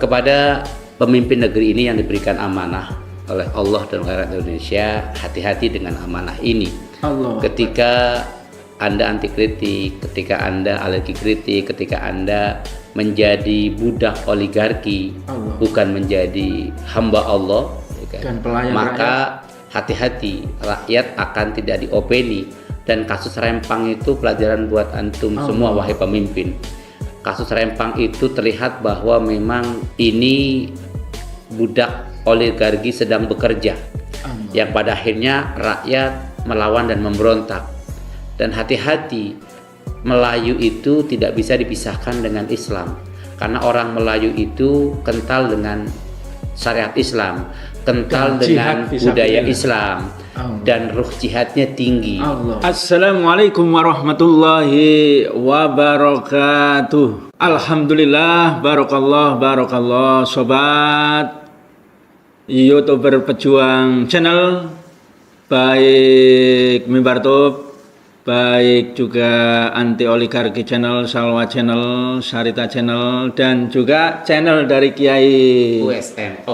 Kepada pemimpin negeri ini yang diberikan amanah oleh Allah dan rakyat Indonesia, hati-hati dengan amanah ini. Ketika Anda anti kritik, ketika Anda alergi kritik, ketika Anda menjadi budak oligarki, bukan menjadi hamba Allah, dan pelayan maka hati-hati, rakyat akan tidak diopeni. Dan kasus Rempang itu pelajaran buat antum semua, wahai pemimpin. Kasus Rempang itu terlihat bahwa memang ini budak oligarki sedang bekerja, yang pada akhirnya rakyat melawan dan memberontak. Dan hati-hati, Melayu itu tidak bisa dipisahkan dengan Islam, karena orang Melayu itu kental dengan syariat Islam, kental dengan budaya Islam, dan ruh jihadnya tinggi. Assalamualaikum warahmatullahi wabarakatuh. Alhamdulillah, barakallah sobat YouTuber Pejuang Channel, baik Mimbar Tube, baik juga Anti Oligarki Channel, Salwa Channel, Syarita Channel, dan juga channel dari Kiai USM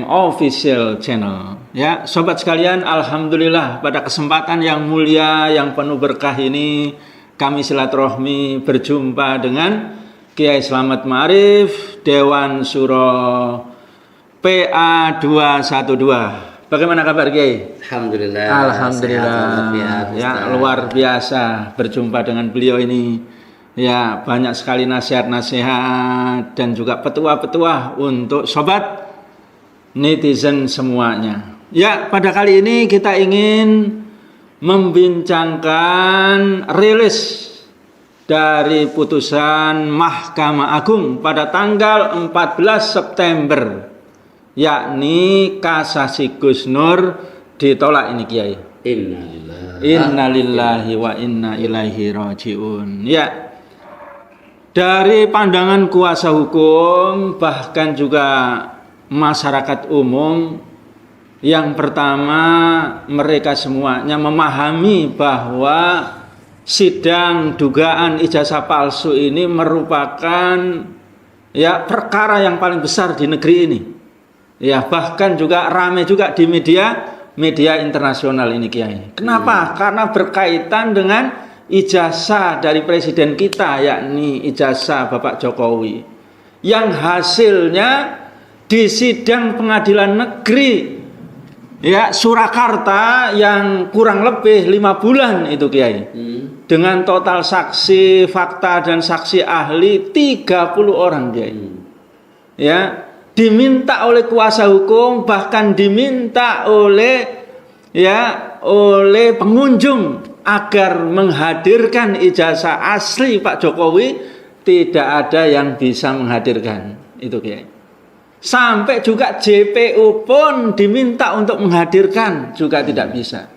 Official Channel. Ya, sobat sekalian, alhamdulillah pada kesempatan yang mulia, yang penuh berkah ini, kami silaturahmi berjumpa dengan Kiai Slamet Ma'arif, Dewan Suro PA 212. Bagaimana kabar Kiai? Alhamdulillah. Ya, luar biasa berjumpa dengan beliau ini. Ya, banyak sekali nasihat-nasihat dan juga petua-petua untuk sobat netizen semuanya. Ya, pada kali ini kita ingin membincangkan rilis dari putusan Mahkamah Agung pada tanggal 14 September, yakni kasasi Gus Nur ditolak ini Kiai. Innalillahi wa inna ilaihi rajiun. Ya, dari pandangan kuasa hukum bahkan juga masyarakat umum, yang pertama mereka semuanya memahami bahwa sidang dugaan ijazah palsu ini merupakan ya perkara yang paling besar di negeri ini. Ya, bahkan juga ramai juga di media internasional ini Kiai. Kenapa? Karena berkaitan dengan ijazah dari presiden kita, yakni ijazah Bapak Jokowi, yang hasilnya di sidang pengadilan negeri ya Surakarta yang kurang lebih 5 bulan itu Kiai. Dengan total saksi, fakta dan saksi ahli 30 orang Kiai. Ya, diminta oleh kuasa hukum, bahkan diminta oleh pengunjung agar menghadirkan ijazah asli Pak Jokowi, tidak ada yang bisa menghadirkan itu Kiai. Sampai juga JPU pun diminta untuk menghadirkan, juga tidak bisa.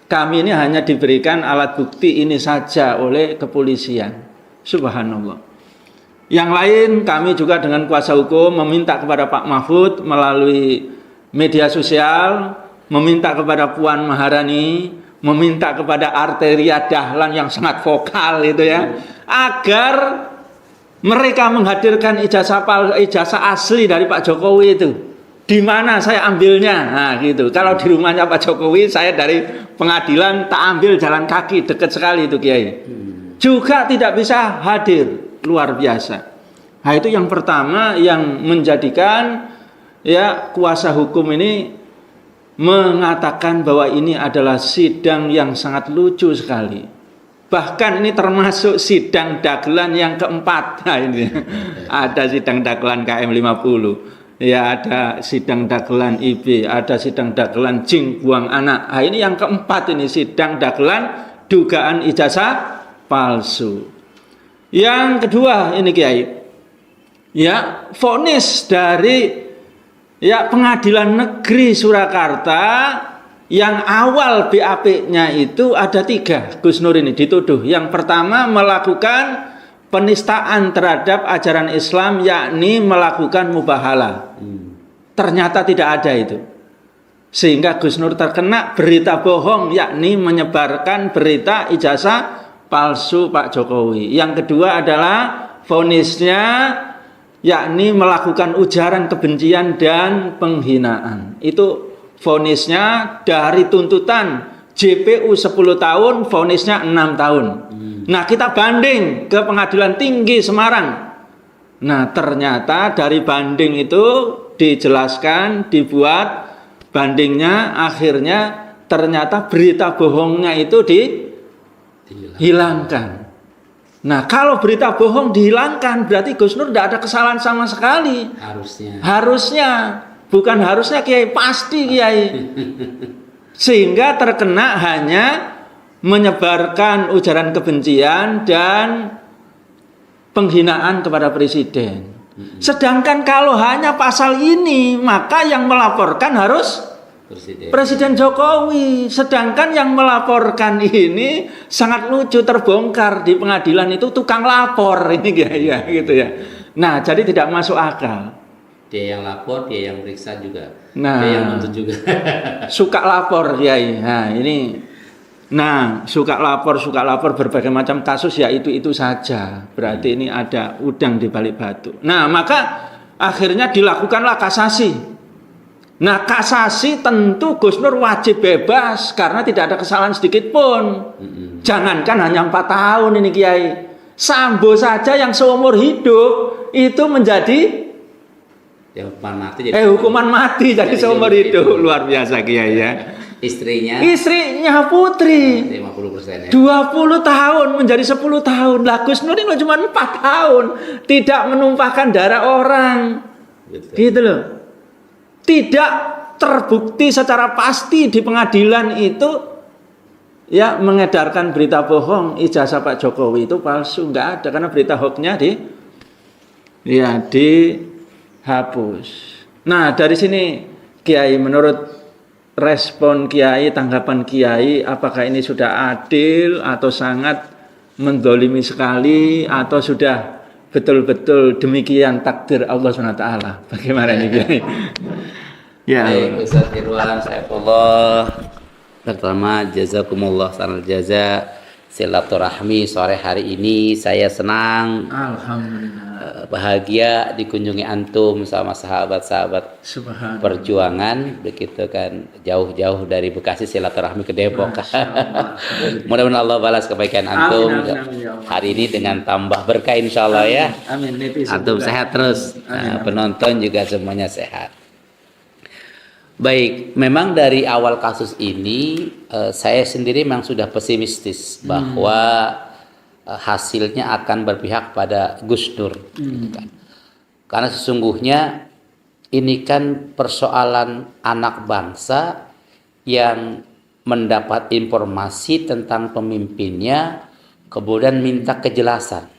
Kami ini hanya diberikan alat bukti ini saja oleh kepolisian. Subhanallah. Yang lain kami juga dengan kuasa hukum meminta kepada Pak Mahfud melalui media sosial, meminta kepada Puan Maharani, meminta kepada Arteria Dahlan yang sangat vokal itu ya, agar mereka menghadirkan ijazah asli dari Pak Jokowi itu. Di mana saya ambilnya? Nah gitu. Kalau di rumahnya Pak Jokowi, saya dari pengadilan tak ambil jalan kaki, dekat sekali itu Kiai. Juga tidak bisa hadir. Luar biasa. Nah, itu yang pertama yang menjadikan ya kuasa hukum ini mengatakan bahwa ini adalah sidang yang sangat lucu sekali. Bahkan ini termasuk sidang dagelan yang keempat. Nah, ini ada sidang dagelan KM 50. Ya, ada sidang dagelan IB, ada sidang dagelan Jing buang anak. Nah, ini yang keempat, ini sidang dagelan dugaan ijazah palsu. Yang kedua ini Kiai, ya vonis dari ya pengadilan negeri Surakarta yang awal BAP-nya itu ada 3. Gus Nur ini dituduh. Yang pertama melakukan penistaan terhadap ajaran Islam, yakni melakukan mubahalah. Ternyata tidak ada itu. Sehingga Gus Nur terkena berita bohong, yakni menyebarkan berita ijazah palsu Pak Jokowi. Yang kedua adalah vonisnya yakni melakukan ujaran kebencian dan penghinaan. Itu vonisnya dari tuntutan JPU 10 tahun, vonisnya 6 tahun. Nah, kita banding ke Pengadilan Tinggi Semarang. Nah, ternyata dari banding itu dijelaskan, dibuat bandingnya, akhirnya ternyata berita bohongnya itu dihilangkan. Nah, kalau berita bohong dihilangkan, berarti Gus Nur tidak ada kesalahan sama sekali. Harusnya, bukan harusnya Kiai, pasti Kiai. Sehingga terkena hanya menyebarkan ujaran kebencian dan penghinaan kepada presiden. Sedangkan kalau hanya pasal ini, maka yang melaporkan harus Presiden Jokowi. Sedangkan yang melaporkan ini sangat lucu, terbongkar di pengadilan itu tukang lapor ini ya gitu ya. Nah, jadi tidak masuk akal. Dia yang lapor, dia yang periksa juga. Nah, dia yang nuntut juga. Suka lapor Kiai. Nah, ini suka lapor berbagai macam kasus ya itu saja. Berarti ini ada udang di balik batu. Nah, maka akhirnya dilakukanlah kasasi. Nah, kasasi tentu Gus Nur wajib bebas karena tidak ada kesalahan sedikit pun. Jangankan hanya 4 tahun ini Kiai. Sambo saja yang seumur hidup itu menjadi hukuman mati jadi seumur hidup. Luar biasa Kiai ya. Istrinya Putri 50% ya. 20 tahun menjadi 10 tahun. Lah Gus Nur ini cuma 4 tahun tidak menumpahkan darah orang. Betul. Gitu loh. Tidak terbukti secara pasti di pengadilan itu ya mengedarkan berita bohong ijazah Pak Jokowi itu palsu, nggak ada karena berita hoaxnya dihapus. Nah, dari sini Kiai, menurut respon Kiai, tanggapan Kiai, apakah ini sudah adil atau sangat mendolimi sekali atau sudah betul-betul demikian takdir Allah SWT? Bagaimana ini Kiai? Ya. Baik, Ustaz Irwan Saifullah. Pertama, jazakumullah sanal jaza silaturahmi sore hari ini. Saya senang, alhamdulillah, bahagia dikunjungi antum sama sahabat-sahabat perjuangan, begitu kan, jauh-jauh dari Bekasi silaturahmi ke Depok. Mudah-mudahan Allah balas kebaikan antum hari ini dengan tambah berkah insyaallah ya. Amin. Antum sehat terus, penonton juga semuanya sehat. Baik, memang dari awal kasus ini saya sendiri memang sudah pesimistis bahwa hasilnya akan berpihak pada Gus Nur, gitu kan. Karena sesungguhnya ini kan persoalan anak bangsa yang mendapat informasi tentang pemimpinnya, kemudian minta kejelasan.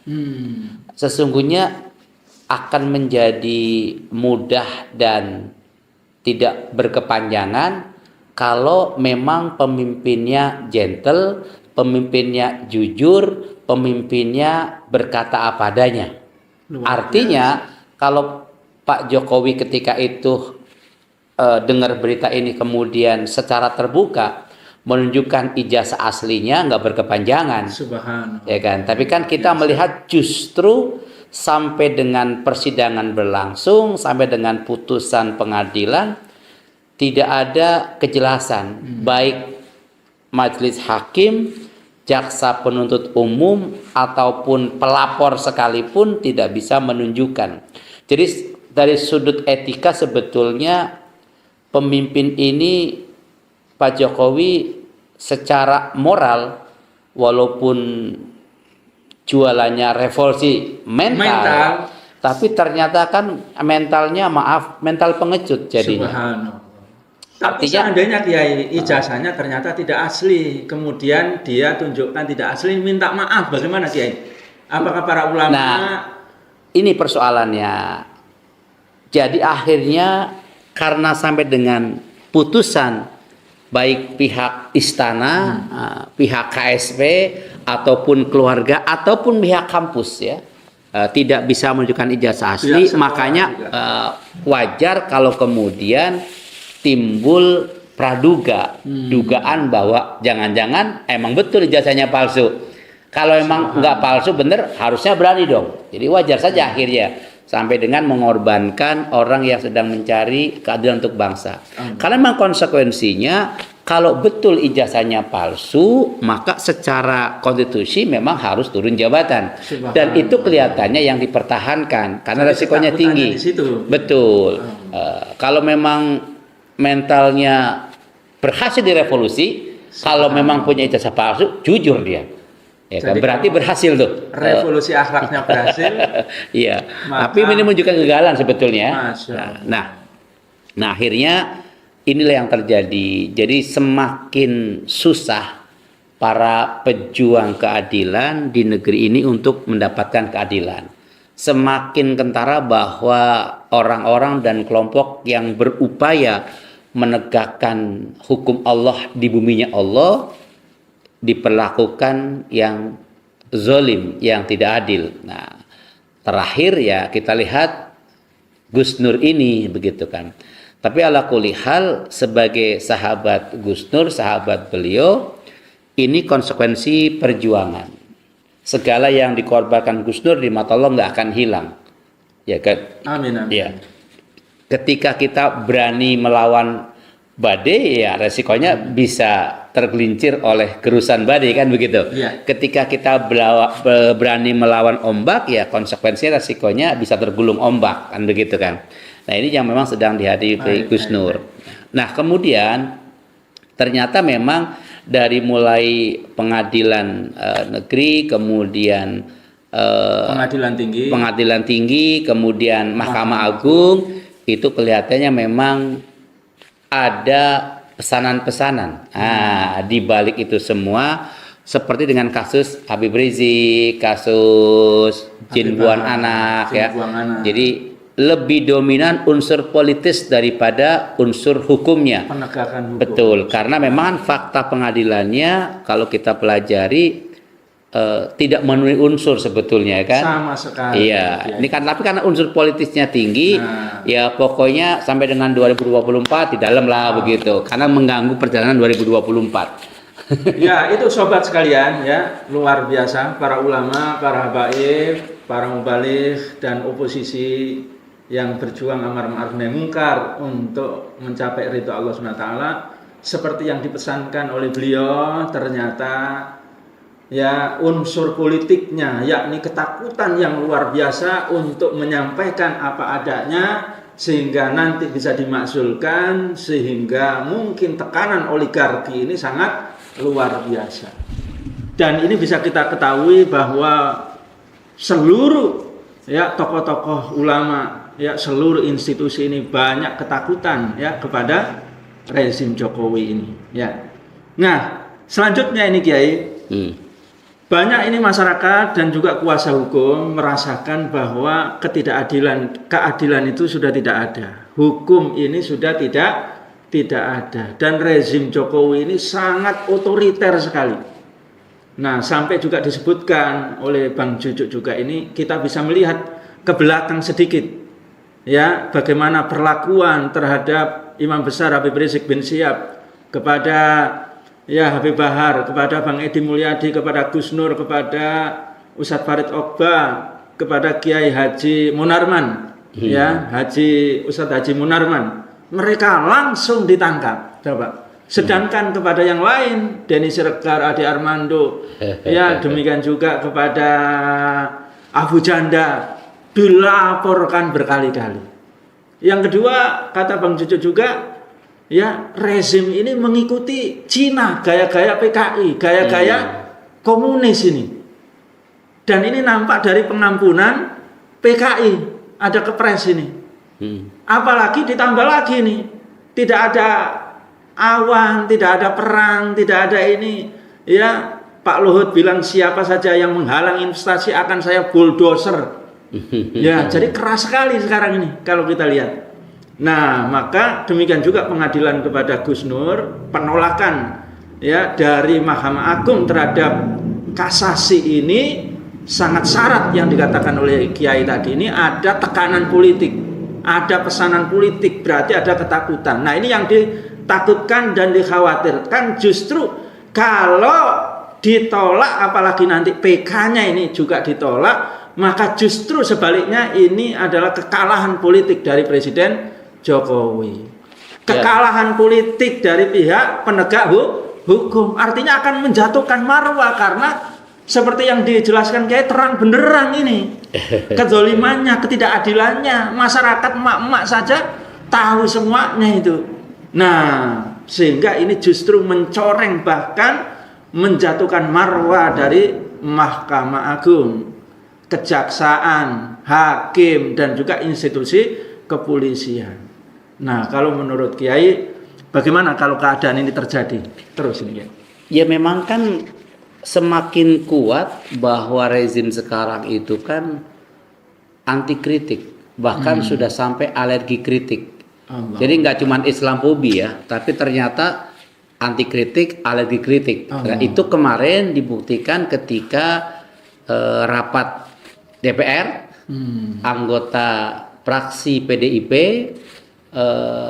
Sesungguhnya akan menjadi mudah dan tidak berkepanjangan kalau memang pemimpinnya gentle, pemimpinnya jujur, pemimpinnya berkata apa adanya. Artinya kalau Pak Jokowi ketika itu dengar berita ini kemudian secara terbuka menunjukkan ijazah aslinya, nggak berkepanjangan. Subhanallah. Ya kan? Tapi kan kita melihat justru sampai dengan persidangan berlangsung, sampai dengan putusan pengadilan, tidak ada kejelasan. Baik majelis hakim, jaksa penuntut umum, ataupun pelapor sekalipun tidak bisa menunjukkan. Jadi dari sudut etika sebetulnya pemimpin ini, Pak Jokowi, secara moral, walaupun jualannya revolusi mental, tapi ternyata kan mentalnya mental pengecut jadinya. Tapi seandainya Kiai ijazahnya ternyata tidak asli, kemudian dia tunjukkan tidak asli, minta maaf, bagaimana Kiai? Apakah para ulama? Nah, ini persoalannya. Jadi akhirnya karena sampai dengan putusan baik pihak istana, pihak KSP, ataupun keluarga, ataupun pihak kampus ya, tidak bisa menunjukkan ijazah asli, makanya wajar kalau kemudian timbul praduga, dugaan bahwa jangan-jangan emang betul ijazahnya palsu. Kalau emang nggak palsu bener, harusnya berani dong. Jadi wajar saja akhirnya sampai dengan mengorbankan orang yang sedang mencari keadilan untuk bangsa. Karena memang konsekuensinya kalau betul ijazahnya palsu, maka secara konstitusi memang harus turun jabatan. Dan itu kelihatannya yang dipertahankan karena resikonya tinggi. Betul. Kalau memang mentalnya berhasil direvolusi, kalau memang punya ijazah palsu, jujur dia. Ya, kan? Berarti berhasil tuh. Revolusi akhlaknya berhasil. Iya. Tapi ini menunjukkan kegagalan sebetulnya. Nah, akhirnya inilah yang terjadi. Jadi semakin susah para pejuang keadilan di negeri ini untuk mendapatkan keadilan. Semakin kentara bahwa orang-orang dan kelompok yang berupaya menegakkan hukum Allah di buminya Allah diperlakukan yang zalim, yang tidak adil. Nah, terakhir ya kita lihat Gus Nur ini begitu kan. Tapi ala kulli hal sebagai sahabat Gus Nur, sahabat beliau, ini konsekuensi perjuangan. Segala yang dikorbankan Gus Nur di mata Allah nggak akan hilang. Ya kan? Amin. Ya. Ketika kita berani melawan badai, ya resikonya bisa tergelincir oleh gerusan badai kan begitu. Ya. Ketika kita berani melawan ombak, ya konsekuensinya resikonya bisa tergulung ombak kan begitu kan. Nah ini yang memang sedang dihadapi Gus Nur. Nah kemudian ternyata memang dari mulai pengadilan negeri, kemudian pengadilan tinggi, kemudian Mahkamah Agung, itu kelihatannya memang ada pesanan-pesanan. Di balik itu semua, seperti dengan kasus Habib Rizik, kasus Jin Buang Anak, ya. Jadi lebih dominan unsur politis daripada unsur hukumnya. Penegakan hukum. Betul, karena memang fakta pengadilannya kalau kita pelajari tidak memenuhi unsur sebetulnya kan. Sama sekali. Iya, ini kan tapi karena unsur politisnya tinggi, ya pokoknya sampai dengan 2024 di dalam lah begitu. Karena mengganggu perjalanan 2024. Ya, itu sobat sekalian ya, luar biasa para ulama, para habaib, para mubaligh dan oposisi yang berjuang amar ma'ruf nahi munkar untuk mencapai ridha Allah SWT, seperti yang dipesankan oleh beliau, ternyata ya unsur politiknya yakni ketakutan yang luar biasa untuk menyampaikan apa adanya sehingga nanti bisa dimakzulkan, sehingga mungkin tekanan oligarki ini sangat luar biasa. Dan ini bisa kita ketahui bahwa seluruh ya tokoh-tokoh ulama, ya seluruh institusi ini banyak ketakutan ya kepada rezim Jokowi ini ya. Nah, selanjutnya ini Kiai, banyak ini masyarakat dan juga kuasa hukum merasakan bahwa keadilan itu sudah tidak ada. Hukum ini sudah tidak ada dan rezim Jokowi ini sangat otoriter sekali. Nah, sampai juga disebutkan oleh Bang Jujuk juga ini, kita bisa melihat ke belakang sedikit. Ya, bagaimana perlakuan terhadap Imam Besar Habib Rizik bin Syihab kepada ya Habib Bahar, kepada Bang Edi Mulyadi, kepada Gus Nur, kepada Ustadz Farid Okba, kepada Kiai Haji Munarman, ya Ustadz Haji Munarman. Mereka langsung ditangkap, coba. Sedangkan kepada yang lain, Denny Siregar, Ade Armando, ya demikian juga kepada Abu Janda, dilaporkan berkali-kali. Yang kedua, kata Bang Cucu juga, ya rezim ini mengikuti Cina, gaya-gaya PKI, gaya-gaya komunis ini. Dan ini nampak dari pengampunan PKI, ada kepres ini. Apalagi ditambah lagi nih, tidak ada awan, tidak ada perang, tidak ada ini. Ya, Pak Luhut bilang siapa saja yang menghalang investasi akan saya bulldozer. Ya, jadi keras sekali sekarang ini kalau kita lihat. Nah, maka demikian juga pengadilan kepada Gus Nur, penolakan ya dari Mahkamah Agung terhadap kasasi ini sangat syarat yang dikatakan oleh Kiai tadi ini ada tekanan politik, ada pesanan politik, berarti ada ketakutan. Nah, ini yang ditakutkan dan dikhawatirkan justru kalau ditolak, apalagi nanti PK-nya ini juga ditolak, maka justru sebaliknya ini adalah kekalahan politik dari Presiden Jokowi. Kekalahan politik dari pihak penegak hukum. Artinya akan menjatuhkan marwah karena seperti yang dijelaskan kayak terang benderang ini. Kezolimannya, ketidakadilannya, masyarakat emak-emak saja tahu semuanya itu. Nah, sehingga ini justru mencoreng bahkan menjatuhkan marwah dari Mahkamah Agung, kejaksaan, hakim, dan juga institusi kepolisian. Nah, kalau menurut Kiai, bagaimana kalau keadaan ini terjadi terus ini ya? Ya memang kan semakin kuat bahwa rezim sekarang itu kan anti kritik, bahkan sudah sampai alergi kritik. Allah. Jadi nggak cuma Islamofobi ya, tapi ternyata anti kritik, alergi kritik. Nah, itu kemarin dibuktikan ketika rapat DPR, anggota fraksi PDIP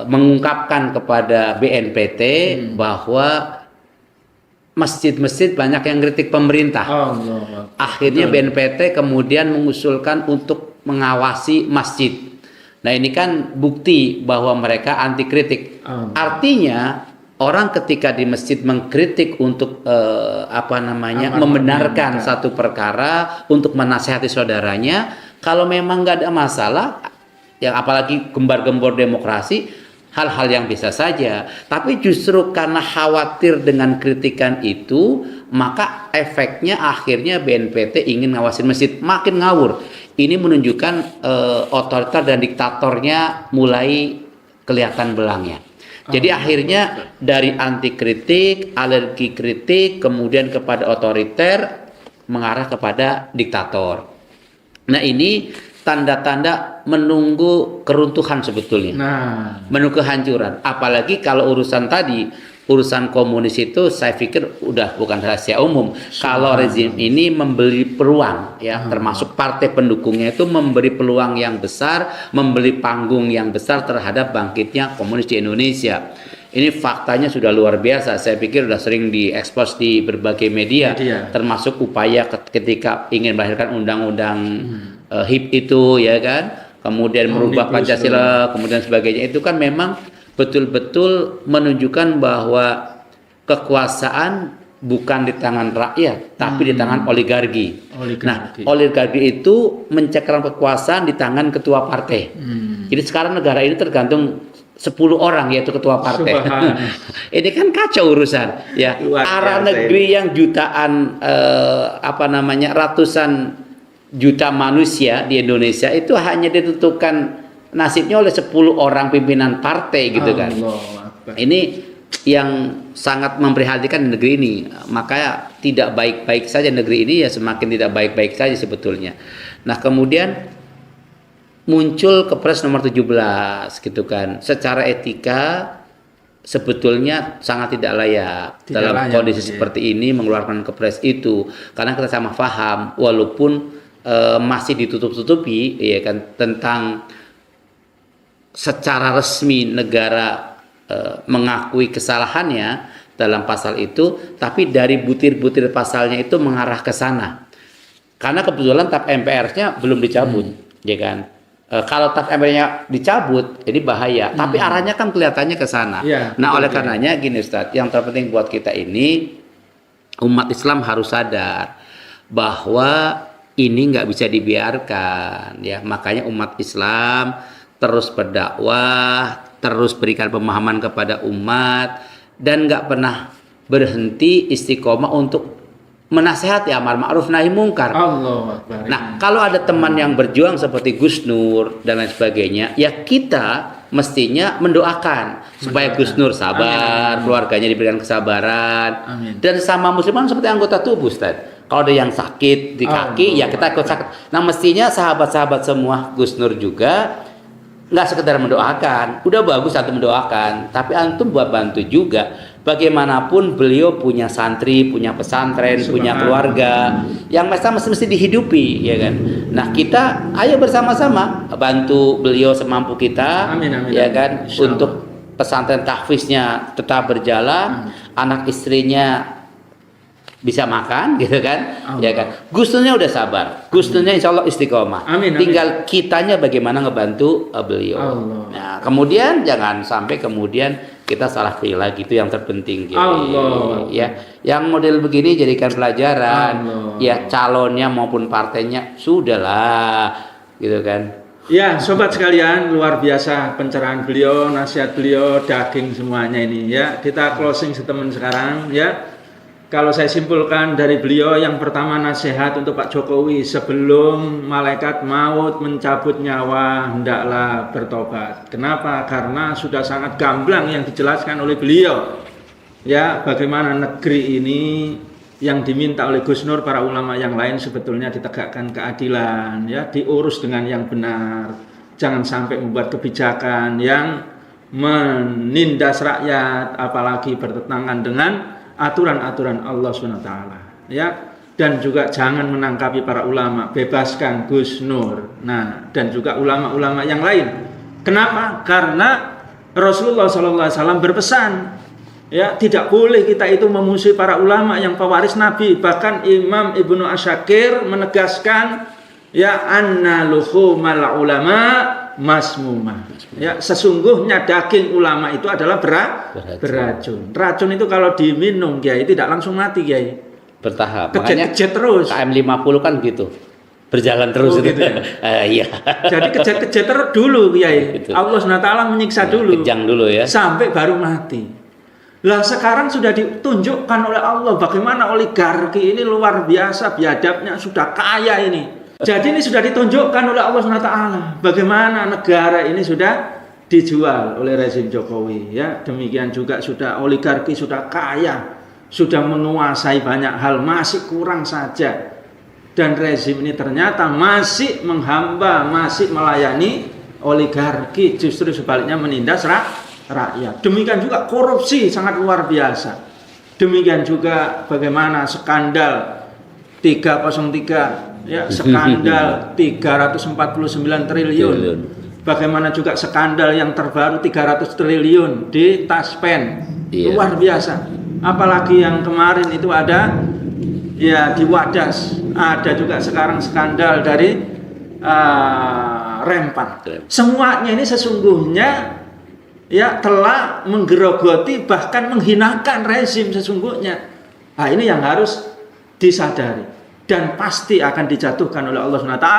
mengungkapkan kepada BNPT bahwa masjid-masjid banyak yang kritik pemerintah. Akhirnya BNPT kemudian mengusulkan untuk mengawasi masjid. Nah, ini kan bukti bahwa mereka anti kritik. Artinya orang ketika di masjid mengkritik untuk membenarkan satu perkara, untuk menasihati saudaranya, kalau memang nggak ada masalah, yang apalagi gembar-gembor demokrasi, hal-hal yang bisa saja. Tapi justru karena khawatir dengan kritikan itu, maka efeknya akhirnya BNPT ingin ngawasin masjid, makin ngawur. Ini menunjukkan otoriter dan diktatornya mulai kelihatan belangnya. Jadi akhirnya dari anti kritik, alergi kritik, kemudian kepada otoriter, mengarah kepada diktator. Nah, ini tanda-tanda menunggu keruntuhan sebetulnya. Menunggu kehancuran. Apalagi kalau urusan tadi, urusan komunis itu saya pikir udah bukan rahasia umum. Kalau rezim ini memberi peluang ya, termasuk partai pendukungnya itu memberi peluang yang besar, memberi panggung yang besar terhadap bangkitnya komunis di Indonesia. Ini faktanya sudah luar biasa. Saya pikir sudah sering diekspos di berbagai media. Termasuk upaya ketika ingin melahirkan undang-undang HIP itu ya kan, kemudian merubah Pancasila, kemudian sebagainya, itu kan memang betul-betul menunjukkan bahwa kekuasaan bukan di tangan rakyat, tapi di tangan oligarki. Nah, oligarki itu mencekram kekuasaan di tangan ketua partai. Jadi sekarang negara ini tergantung 10 orang yaitu ketua partai. Ini kan kacau urusan ya. Arah negeri yang jutaan ratusan juta manusia di Indonesia itu hanya ditentukan nasibnya oleh 10 orang pimpinan partai gitu kan. Ini yang sangat memprihatinkan di negeri ini. Makanya tidak baik-baik saja negeri ini, ya semakin tidak baik-baik saja sebetulnya. Nah, kemudian muncul Kepres nomor 17 gitu kan. Secara etika sebetulnya sangat tidak layak dalam kondisi seperti ini mengeluarkan Kepres itu, karena kita sama paham walaupun masih ditutup-tutupi ya kan tentang secara resmi negara mengakui kesalahannya dalam pasal itu, tapi dari butir-butir pasalnya itu mengarah ke sana. Karena kebetulan TAP MPR-nya belum dicabut, ya kan. Kalau TAP MPR-nya dicabut, jadi bahaya. Tapi arahnya kan kelihatannya ke sana. Nah, oleh karenanya gini Ustadz, yang terpenting buat kita ini, umat Islam harus sadar bahwa ini nggak bisa dibiarkan, ya. Makanya umat Islam terus berdakwah, terus berikan pemahaman kepada umat, dan nggak pernah berhenti istiqomah untuk menasehati amar ma'ruf nahi mungkar. Nah, kalau ada teman yang berjuang seperti Gus Nur dan lain sebagainya, ya kita mestinya mendoakan supaya Gus Nur sabar, keluarganya diberikan kesabaran, dan sama musliman seperti anggota tubuh, Ustaz. Kalau ada yang sakit di kaki, ya kita ikut sakit. Nah, mestinya sahabat-sahabat semua Gus Nur juga nggak sekedar mendoakan, udah bagus antum mendoakan, tapi antum buat bantu juga. Bagaimanapun beliau punya santri, punya pesantren, punya keluarga yang mesti dihidupi, ya kan. Nah, kita ayo bersama-sama bantu beliau semampu kita, ya kan, untuk pesantren tahfiznya tetap berjalan, anak istrinya bisa makan gitu kan, Allah. ya kan. Gus Nurnya udah sabar, Gus Nurnya insya Allah istiqomah. Amin, amin. Tinggal kitanya bagaimana ngebantu beliau. Allah. Nah, kemudian jangan sampai kemudian kita salah pilih lagi, itu yang terpenting. Jadi, Allah. ya, yang model begini jadikan pelajaran. Allah. Ya calonnya maupun partainya sudahlah, gitu kan. Ya, sobat sekalian, luar biasa pencerahan beliau, nasihat beliau, daging semuanya ini ya. Kita closing statement sekarang ya. Kalau saya simpulkan dari beliau, yang pertama nasihat untuk Pak Jokowi, sebelum malaikat maut mencabut nyawa, hendaklah bertobat. Kenapa? Karena sudah sangat gamblang yang dijelaskan oleh beliau. Ya, bagaimana negeri ini yang diminta oleh Gus Nur, para ulama yang lain sebetulnya ditegakkan keadilan, ya, diurus dengan yang benar. Jangan sampai membuat kebijakan yang menindas rakyat, apalagi bertentangan dengan aturan-aturan Allah SWT, ya. Dan juga jangan menangkapi para ulama, bebaskan Gus Nur. Nah, dan juga ulama-ulama yang lain. Kenapa? Karena Rasulullah SAW berpesan, ya, tidak boleh kita itu memusuhi para ulama yang pewaris Nabi. Bahkan Imam Ibnu Asyakir menegaskan, ya, anna luhumal ulama masmumah. Ya, sesungguhnya daging ulama itu adalah beracun. Racun itu kalau diminum, Kiai, tidak langsung mati, Kiai. Bertahap. Kejet-kejet terus. KM 50 kan gitu. Berjalan terus gitu ya? Iya. Jadi kejet-kejet terus dulu, Kiai. Gitu. Allah SWT menyiksa dulu. Kejang dulu ya. Sampai baru mati. Lah sekarang sudah ditunjukkan oleh Allah bagaimana oligarki ini luar biasa biadabnya, sudah kaya ini. Jadi ini sudah ditunjukkan oleh Allah SWT bagaimana negara ini sudah dijual oleh rezim Jokowi, ya. Demikian juga sudah oligarki sudah kaya, sudah menguasai banyak hal, masih kurang saja. Dan rezim ini ternyata masih menghamba, masih melayani oligarki, justru sebaliknya menindas rakyat. Demikian juga korupsi sangat luar biasa. Demikian juga bagaimana skandal 303, ya, skandal 349 triliun. Bagaimana juga skandal yang terbaru 300 triliun di Taspen. Iya. Luar biasa. Apalagi yang kemarin itu ada, ya, di Wadas. Ada juga sekarang skandal dari Rempan. Semuanya ini sesungguhnya, ya, telah menggerogoti bahkan menghinakan rezim sesungguhnya. Nah, ini yang harus disadari dan pasti akan dijatuhkan oleh Allah SWT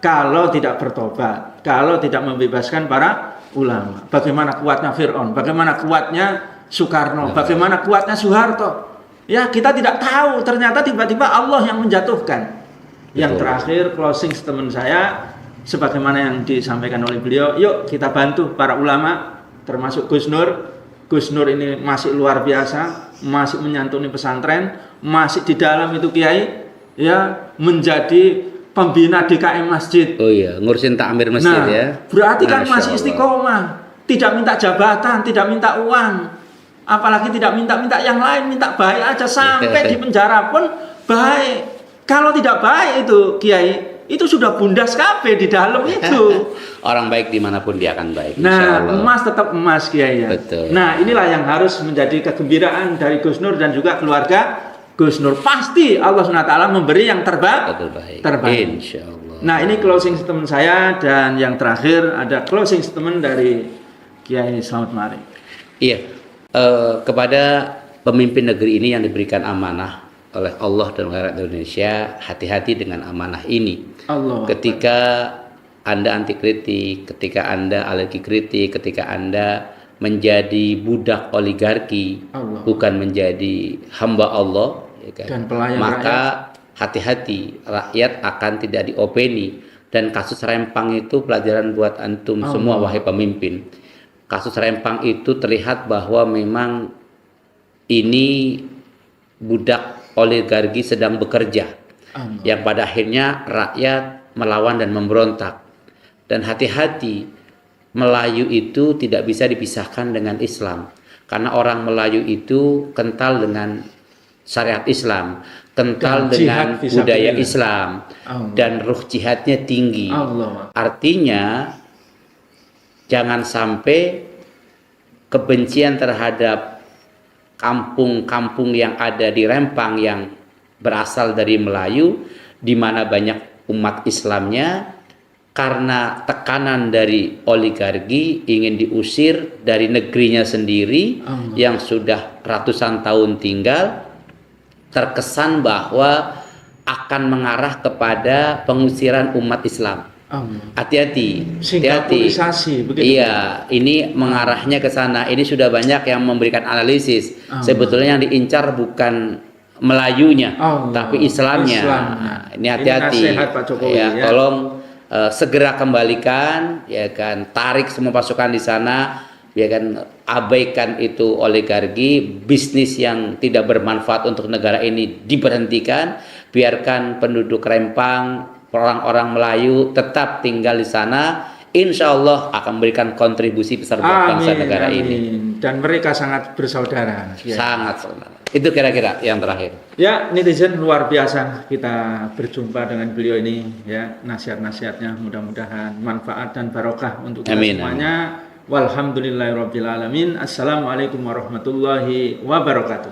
kalau tidak bertobat, kalau tidak membebaskan para ulama. Bagaimana kuatnya Fir'aun, bagaimana kuatnya Soekarno, bagaimana kuatnya Soeharto. Ya, kita tidak tahu, ternyata tiba-tiba Allah yang menjatuhkan. Yang terakhir, closing statement saya sebagaimana yang disampaikan oleh beliau, yuk kita bantu para ulama, termasuk Gus Nur. Gus Nur ini masih luar biasa, masih menyantuni pesantren, masih di dalam itu, Kiai, ya, menjadi pembina DKM masjid. Oh iya, ngurusin takmir masjid, ya. Berarti kan masih istiqomah, tidak minta jabatan, tidak minta uang, apalagi tidak minta yang lain, minta baik aja, sampai di penjara pun baik. Kalau tidak baik itu, Kiai, itu sudah bundas kabeh di dalam itu. Orang baik dimanapun dia akan baik. Nah, emas tetap emas, Kiai, ya. Betul. Nah, inilah yang harus menjadi kegembiraan dari Gus Nur dan juga keluarga Gus Nur. Pasti Allah SWT memberi yang terbaik. Insya Allah. Nah, ini closing statement saya, dan yang terakhir ada closing statement dari Kiai Slamet Marik. Iya, kepada pemimpin negeri ini yang diberikan amanah oleh Allah dan rakyat Indonesia, hati-hati dengan amanah ini. Ketika Anda anti kritik, ketika Anda alergi kritik, ketika Anda menjadi budak oligarki, bukan menjadi hamba Allah, ya kan? Dan pelayan maka hati-hati, rakyat akan tidak diopeni. Dan kasus Rempang itu pelajaran buat antum semua, wahai pemimpin. Kasus Rempang itu terlihat bahwa memang ini budak oligarki sedang bekerja, yang pada akhirnya rakyat melawan dan memberontak. Dan hati-hati, Melayu itu tidak bisa dipisahkan dengan Islam, karena orang Melayu itu kental dengan syariat Islam, kental dengan budaya Islam, dan ruh jihadnya tinggi. Artinya jangan sampai kebencian terhadap kampung-kampung yang ada di Rempang yang berasal dari Melayu, di mana banyak umat Islamnya, karena tekanan dari oligarki ingin diusir dari negerinya sendiri yang sudah ratusan tahun tinggal, terkesan bahwa akan mengarah kepada pengusiran umat Islam. Hati-hati, Singapurisasi, begitu. Iya, ini mengarahnya ke sana. Ini sudah banyak yang memberikan analisis. Sebetulnya yang diincar bukan Melayunya, tapi Islamnya. Ini hati-hati. Ini nasihat Pak Jokowi, ya, ya. tolong segera kembalikan, ya kan, tarik semua pasukan di sana, ya kan, abaikan itu oligarki, bisnis yang tidak bermanfaat untuk negara ini diberhentikan, biarkan penduduk Rempang, orang-orang Melayu tetap tinggal di sana. Insya Allah akan memberikan kontribusi besar buat bangsa negara ini. Dan mereka sangat bersaudara. Ya. Sangat saudara. Itu kira-kira yang terakhir. Ya, netizen luar biasa kita berjumpa dengan beliau ini, ya, nasihat-nasihatnya mudah-mudahan manfaat dan barokah untuk kita semuanya. Walhamdulillahirabbil alamin. Assalamualaikum warahmatullahi wabarakatuh.